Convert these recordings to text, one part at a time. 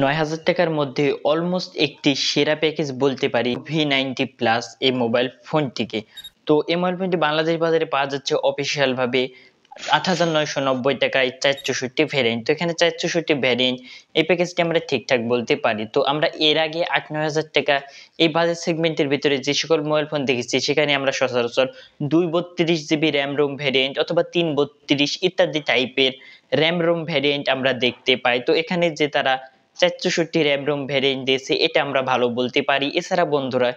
৯,০০০ টাকার মধ্যে অলমোস্ট একটি সেরা প্যাকেজ বলতে পারি V90 প্লাস এই মোবাইল ফোনটিকে। তো এই মোবাইল ফোনটি বাংলাদেশ বাজারে পাওয়া যাচ্ছে অফিসিয়াল ভাবে ৮,৯৯০ টাকায় ৪৬৪ ভ্যারিয়েন্ট। তো এখানে ৪৬৪ ভ্যারিয়েন্ট এই প্যাকেজটি আমরা ঠিকঠাক বলতে পারি। তো আমরা এর আগে ৮-৯,০০০ টাকা এই বাজেট সেগমেন্টের ভিতরে যে সকল মোবাইল ফোন দেখেছি সেখানে আমরা সচরাচর ২৩২ জিবি র্যাম রোম ভ্যারিয়েন্ট অথবা ৩৩২ ইত্যাদি টাইপের র্যাম রোম ভ্যারিয়েন্ট আমরা দেখতে পাই। তো এখানে যে তারা ৪৬৪ র্যাম রোম ভ্যারিয়েন্ট দিয়েছে এটা আমরা ভালো বলতে পারি। এছাড়া বন্ধুরা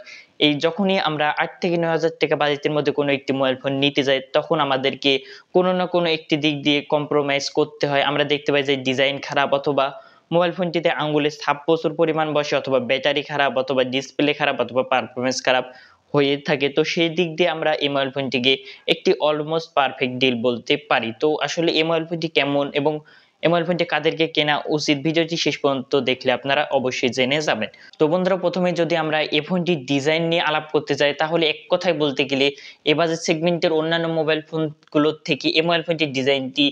এই যখনই আমরা ৮ থেকে ৯,০০০ টাকা বাজেটের মধ্যে কোনো একটি মোবাইল ফোন নিতে যাই তখন আমাদেরকে কোনো না কোনো একটি দিক দিয়ে কম্প্রোমাইজ করতে হয়। আমরা দেখতে পাই যে ডিজাইন খারাপ অথবা মোবাইল ফোনটিতে আঙ্গুলের ছাপ প্রচুর পরিমাণ বসে অথবা ব্যাটারি খারাপ অথবা ডিসপ্লে খারাপ অথবা পারফরম্যান্স খারাপ হয়ে থাকে। তো সেই দিক দিয়ে আমরা এই মোবাইল ফোনটিকে একটি অলমোস্ট পারফেক্ট ডিল বলতে পারি। তো আসলে এই মোবাইল ফোনটি কেমন এবং এই মোবাইল ফোনটি কাদেরকে কেনা উচিত ভিডিওটি শেষ পর্যন্ত দেখলে আপনারা অবশ্যই জেনে যাবেন। তো বন্ধুরা প্রথমে যদি আমরা এই ফোনটির ডিজাইন নিয়ে আলাপ করতে যাই তাহলে এক কথায় বলতে গেলে এ বাজেট সেগমেন্টের অন্যান্য মোবাইল ফোনগুলোর থেকে এই মোবাইল ফোনটির ডিজাইনটি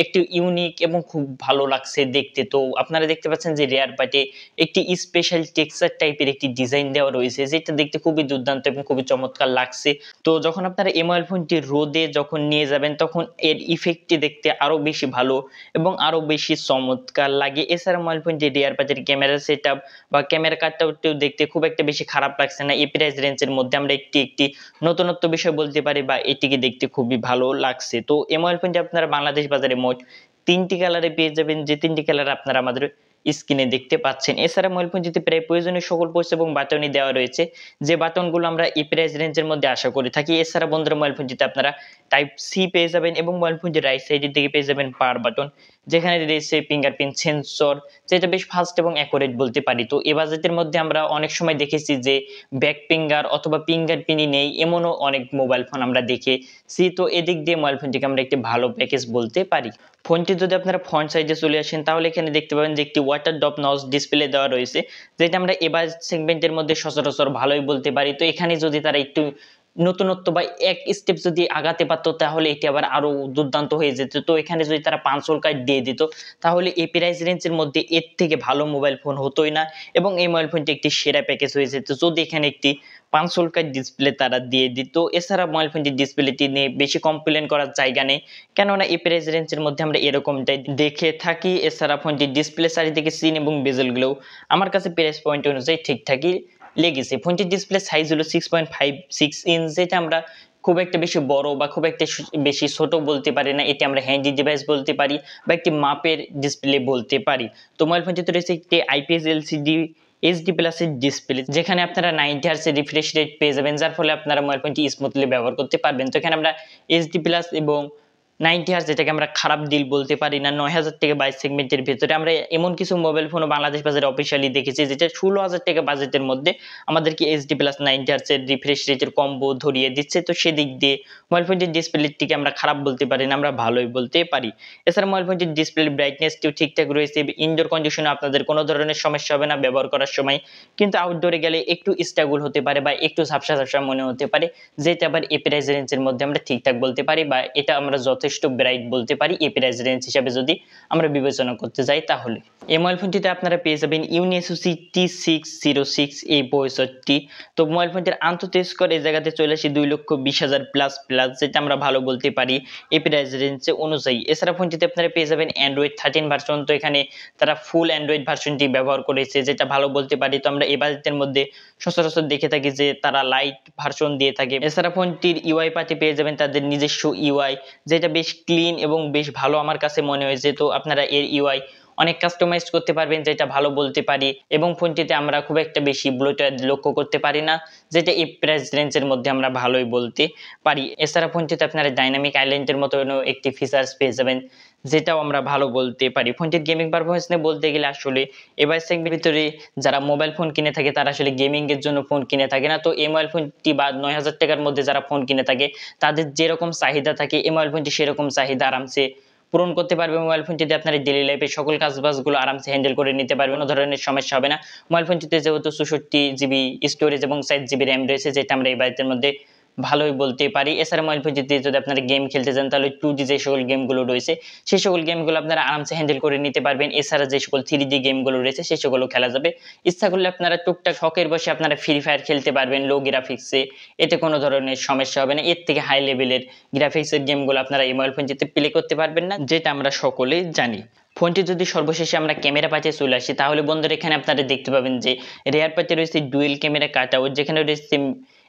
একটু ইউনিক এবং খুব ভালো লাগছে দেখতে। তো আপনারা দেখতে পাচ্ছেন যে রেয়ার পার্টে একটি স্পেশাল টেক্সচার টাইপের একটি ডিজাইন দেওয়া রয়েছে যেটা দেখতে খুবই দুর্দান্ত এবং খুবই চমৎকার লাগছে। তো যখন আপনারা এই মোবাইল ফোনটি রোদে যখন নিয়ে যাবেন তখন এর ইফেক্টটি দেখতে আরো বেশি ভালো এবং আরো বেশি চমৎকার লাগে। এছাড়া মোবাইল ফোনটি রিয়ার পার্টের ক্যামেরা সেটআপ বা ক্যামেরা কাটআউটটিও দেখতে খুব একটা বেশি খারাপ লাগছে না। এই প্রাইস রেঞ্জের মধ্যে আমরা একটি নতুনত্ব বিষয় বলতে পারি বা এটিকে দেখতে খুবই ভালো লাগছে। তো এই মোবাইল ফোনটি আপনারা বাংলাদেশ বাজারে মোট ৩টি কালারে পেয়ে যাবেন, যে ৩টি কালার আপনারা আমাদের স্ক্রিনে দেখতে পাচ্ছেন। এছাড়া মোবাইল ফোনটিতে প্রায় প্রয়োজনীয় সকল পোর্টস এবং বাটনই দেওয়া রয়েছে, যে বাটনগুলো আমরা এই প্রাইস রেঞ্জের মধ্যে আশা করে থাকি। এছাড়া বন্ধুরা মোবাইল ফোনটিতে আপনারা টাইপ সি পেয়ে যাবেন এবং মোবাইল ফোনটির রাইট সাইডের দিকে পেয়ে যাবেন পাওয়ার বাটন, যেখানে রয়েছে ফিঙ্গারপ্রিন্ট সেন্সর, যেটা বেশ ফাস্ট এবং অ্যাকুরেট বলতে পারি। তো এই বাজেটের মধ্যে আমরা অনেক সময় দেখেছি যে ব্যাক ফিঙ্গার অথবা ফিঙ্গারপ্রিন্টই নেই, এমনও অনেক মোবাইল ফোন আমরা দেখেছি। তো এদিক দিয়ে মোবাইল ফোনটিকে আমরা একটি ভালো প্যাকেজ বলতে পারি। ফোনটি যদি আপনারা ফ্রন্ট সাইডে চলে আসেন তাহলে এখানে দেখতে পাবেন যে একটি ওয়াটার ড্রপ নচ ডিসপ্লে দেওয়া রয়েছে, যেটা আমরা এবার সেগমেন্টের মধ্যে সচরাচর ভালোই বলতে পারি। তো এখানে যদি তারা একটু নতুনত্ব বা এক স্টেপ যদি আগাতে পারতো তাহলে এটি আবার আরো দুর্দান্ত হয়ে যেত। তো এখানে যদি তারা 500 কার্ড দিয়ে দিত তাহলে এই প্রাইস রেঞ্জের মধ্যে এর থেকে ভালো মোবাইল ফোন হতোই না এবং এই মোবাইল ফোনটি একটি সেরা প্যাকেজ হয়ে যেত যদি এখানে একটি 500 কার্ড ডিসপ্লে তারা দিয়ে দিত। এছাড়া মোবাইল ফোনটির ডিসপ্লেটি নিয়ে বেশি কমপ্লেন করার জায়গা নেই, কেননা এই প্রাইস রেঞ্জের মধ্যে আমরা এরকমটাই দেখে থাকি। এছাড়া ফোনটির ডিসপ্লে চারিদিকে সিন এবং বেজেলগুলোও আমার কাছে প্রাইস পয়েন্ট অনুযায়ী ঠিকঠাকই লেগেছে। ফোনটির ডিসপ্লে সাইজ হলো 6.56 ইঞ্চ, যেটা আমরা খুব একটা বেশি বড় বা খুব একটা বেশি ছোট বলতে পারি না, এটি আমরা হ্যান্ডি ডিভাইস বলতে পারি বা একটি মাপের ডিসপ্লে বলতে পারি। তো মোবাইল ফোনটিতে রয়েছে একটি IPS LCD HD প্লাসের ডিসপ্লে, যেখানে আপনারা 90 হার্টজ এর রিফ্রেশ রেট পেয়ে যাবেন, যার ফলে আপনারা মোবাইল ফোনটি স্মুথলি ব্যবহার করতে পারবেন। তো এখানে আমরা HD প্লাস এবং 90 হার্টজ, যেটাকে আমরা খারাপ ডিল বলতে পারি না। ৯,০০০ টাকা বাজেট সেগমেন্টের ভেতরে আমরা এমন কিছু মোবাইল ফোনও বাংলাদেশ বাজারে অফিসিয়ালি দেখেছি যেটা ১৬,০০০ টাকা বাজেটের মধ্যে আমাদেরকে HD প্লাস 90 হার্টজ এর রিফ্রেশ রেটের কম্বো ধরিয়ে দিচ্ছে। তো সেদিক দিয়ে মোবাইল ফোনটির ডিসপ্লেটিকে আমরা খারাপ বলতে পারি না, আমরা ভালোই বলতে পারি। এছাড়া মোবাইল ফোনটির ডিসপ্লে ব্রাইটনেসটিও ঠিকঠাক রয়েছে। ইনডোর কন্ডিশনে আপনাদের কোনো ধরনের সমস্যা হবে না ব্যবহার করার সময়, কিন্তু আউটডোরে গেলে একটু স্ট্রাগল হতে পারে বা একটু ঝাপসা ঝাপসা মনে হতে পারে, যেটা আবার এই প্রাইস রেঞ্জের মধ্যে আমরা ঠিকঠাক বলতে পারি বা এটা আমরা যথেষ্ট ব্রাইট বলতে পারি এই প্রাইস রেঞ্জ হিসাবে যদি আমরা বিবেচনা করতে যাই তাহলে। এই মোবাইল ফোনটিতে আপনারা পেয়ে যাবেন ইউনিএসওসি T606 এই প্রসেসরটি। তো মোবাইল ফোনটির আন্তঃ স্কোর এই জায়গাতে চলে আসে 2,20,000 প্লাস, যেটা আমরা ভালো বলতে পারি এই প্রাইস রেঞ্জে অনুযায়ী। এছাড়া ফোনটিতে আপনারা পেয়ে যাবেন অ্যান্ড্রয়েড 13 ভার্সন। তো এখানে তারা ফুল অ্যান্ড্রয়েড ভার্সনটি ব্যবহার করেছে, যেটা ভালো বলতে পারি। তো আমরা এই বাজেটের মধ্যে সচরাচর দেখে থাকি যে তারা লাইট ভার্সন দিয়ে থাকে। এছাড়া ফোনটির ইউআই পার্টে পেয়ে যাবেন তাদের নিজস্ব ইউআই, যেটা বেশ ক্লিন এবং বেশ ভালো আমার কাছে মনে হয়েছে। তো আপনারা এর ইউআই অনেক কাস্টমাইজ করতে পারবেন, যেটা ভালো বলতে পারি। এবং ফোনটিতে আমরা খুব একটা বেশি ব্লুটার লক্ষ্য করতে পারি না, যেটা এই প্রাইস রেঞ্জের মধ্যে আমরা ভালোই বলতে পারি। এছাড়া ফোনটিতে আপনারা ডাইনামিক আইল্যান্ডের মতো একটি ফিচার্স পেয়ে যাবেন, যেটাও আমরা ভালো বলতে পারি। ফোনটির গেমিং পারফরমেন্স নিয়ে বলতে গেলে আসলে এবার সেগমেন্টের ভিতরে যারা মোবাইল ফোন কিনে থাকে তারা আসলে গেমিং এর জন্য ফোন কিনে থাকে না। তো এই মোবাইল ফোনটি বা ৯,০০০ টাকার মধ্যে যারা ফোন কিনে থাকে তাদের যেরকম চাহিদা থাকে এই মোবাইল ফোনটি সেরকম চাহিদা আরামসে পূরণ করতে পারবে। মোবাইল ফোনটিতে আপনার ডেইলি লাইফে সকল কাজবাজগুলো আরামসে হ্যান্ডেল করে নিতে পারবে, কোনো ধরনের সমস্যা হবে না। মোবাইল ফোনটিতে যেহেতু ৬৪ জিবি স্টোরেজ এবং ৪ জিবি র্যাম রয়েছে, যেটা আমরা এই বাজেটের মধ্যে ভালোই বলতে পারি। এছাড়া মোবাইল ফোনটিতে যদি আপনারা গেম খেলতে চান তাহলে 2G যে সকল গেমগুলো রয়েছে সেই সকল গেমগুলো আপনারা আরামসে হ্যান্ডেল করে নিতে পারবেন। এছাড়া যে সকল 3D গেমগুলো রয়েছে সেই সকলও খেলা যাবে। ইচ্ছা করলে আপনারা টুকটাক শখের বসে আপনারা ফ্রি ফায়ার খেলতে পারবেন লো গ্রাফিক্সে, এতে কোনো ধরনের সমস্যা হবে না। এর থেকে হাই লেভেলের গ্রাফিক্সের গেমগুলো আপনারা এই মোবাইল ফোনটিতে প্লে করতে পারবেন না, যেটা আমরা সকলেই জানি। ফোনটি যদি সর্বশেষে আমরা ক্যামেরা পাতে চলে আসি তাহলে বন্ধুরা এখানে আপনারা দেখতে পাবেন যে রেয়ার পাতে রয়েছে ডুয়েল ক্যামেরা কাটআউট, যেখানে রয়েছে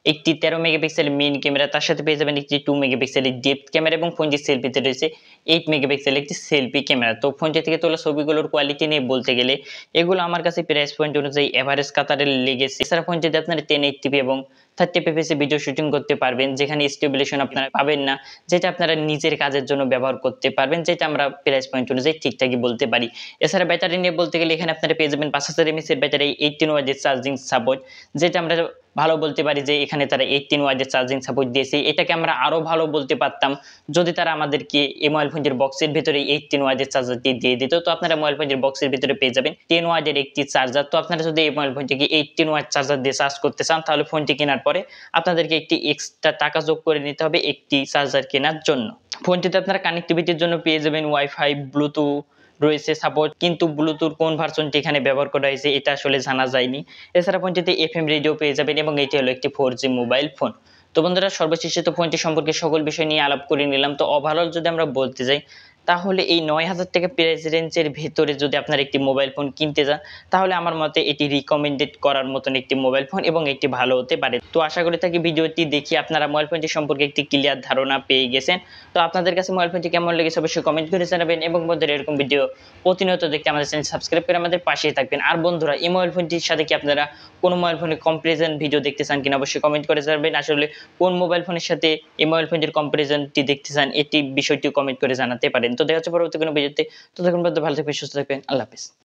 একটি 13 মেগাপিক্সেল মেইন ক্যামেরা, তার সাথে পেয়ে যাবেন একটি 2 মেগাপিক্সেলের ডেপথ ক্যামেরা এবং ফোনটির সেলফিতে রয়েছে 8 মেগাপিক্সেলের একটি সেলফি ক্যামেরা। তো ফোনটি থেকে তোলা ছবিগুলোর কোয়ালিটি নিয়ে বলতে গেলে এগুলো আমার কাছে প্রাইস পয়েন্ট অনুযায়ী এভারেজ কাতারে লেগেছে। এছাড়া ফোনটিতে আপনারা 1080p এবং 30fps এ ভিডিও শুটিং করতে পারবেন, যেখানে স্টেবিলাইজেশন আপনারা পাবেন না, যেটা আপনারা নিজের কাজের জন্য ব্যবহার করতে পারবেন, যেটা আমরা প্রাইস পয়েন্ট অনুযায়ী ঠিকঠাকই বলতে পারি। এছাড়া ব্যাটারি নিয়ে বলতে গেলে এখানে আপনারা পেয়ে যাবেন 5000 mAh এর ব্যাটারি, 18 ওয়াটের চার্জিং সাপোর্ট, যেটা আমরা ভালো বলতে পারি যে এখানে তারা 18 ওয়াটের চার্জিং সাপোর্ট দিয়েছে। এটাকে আমরা আরো ভালো বলতে পারতাম যদি তারা আমাদেরকে এই মোবাইল ফোনটির বক্সের ভিতরে 18 ওয়াটের চার্জারটি দিয়ে দিত। তো আপনারা মোবাইল ফোনটির বক্সের ভিতরে পেয়ে যাবেন 10 ওয়াটের একটি চার্জার। তো আপনারা যদি এই মোবাইল ফোনটিকে 18 ওয়াট চার্জার দিয়ে চার্জ করতে চান তাহলে ফোনটি কেনার পরে আপনাদেরকে একটি এক্সট্রা টাকা যোগ করে নিতে হবে একটি চার্জার কেনার জন্য। ফোনটিতে আপনারা কানেক্টিভিটির জন্য পেয়ে যাবেন ওয়াইফাই, ব্লুটুথ রয়েছে সাপোর্ট, কিন্তু ব্লুটুথ কোন ভার্সনটি এখানে ব্যবহার করা হয়েছে এটা আসলে জানা যায়নি। এছাড়া ফোনটিতে এফএম রেডিও পেয়ে যাবেন এবং এটি হলো একটি 4G মোবাইল ফোন। তো বন্ধুরা সর্বশেষে তো ফোনটি সম্পর্কে সকল বিষয় নিয়ে আলাপ করে নিলাম। তো ওভারঅল যদি আমরা বলতে যাই তাহলে এই 9000 টাকা প্রাইস রেঞ্জের ভেতরে যদি আপনারা একটি মোবাইল ফোন কিনতে যান তাহলে আমার মতে এটি রিকমেন্ডেড করার মতন একটি মোবাইল ফোন এবং এটি ভালো হতে পারে। তো আশা করি থাকি ভিডিওটি দেখি আপনারা মোবাইল ফোনটি সম্পর্কে একটি ক্লিয়ার ধারণা পেয়ে গেছেন। তো আপনাদের কাছে মোবাইল ফোনটি কেমন লেগেছে অবশ্যই কমেন্ট করে জানাবেন এবং বন্ধুরা এরকম ভিডিও প্রতিনিয়ত দেখতে আমাদের চ্যানেল সাবস্ক্রাইব করে আমাদের পাশেই থাকবেন। আর বন্ধুরা এই মোবাইল ফোনটির সাথে কি আপনারা কোন মোবাইল ফোনের কম্পারিজন ভিডিও দেখতে চান কিনা অবশ্যই কমেন্ট করে জানাবেন। আসলে কোন মোবাইল ফোনের সাথে এই মোবাইল ফোনটির কম্পারিজনটি দেখতে চান এটি বিষয়টি কমেন্ট করে জানাতে পারেন। তো দেখা হচ্ছে পরবর্তী কোনো ভিডিওতে। ততক্ষণ পর্যন্ত ভালো থাকবেন, সুস্থ থাকবেন। আল্লাহ হাফেজ।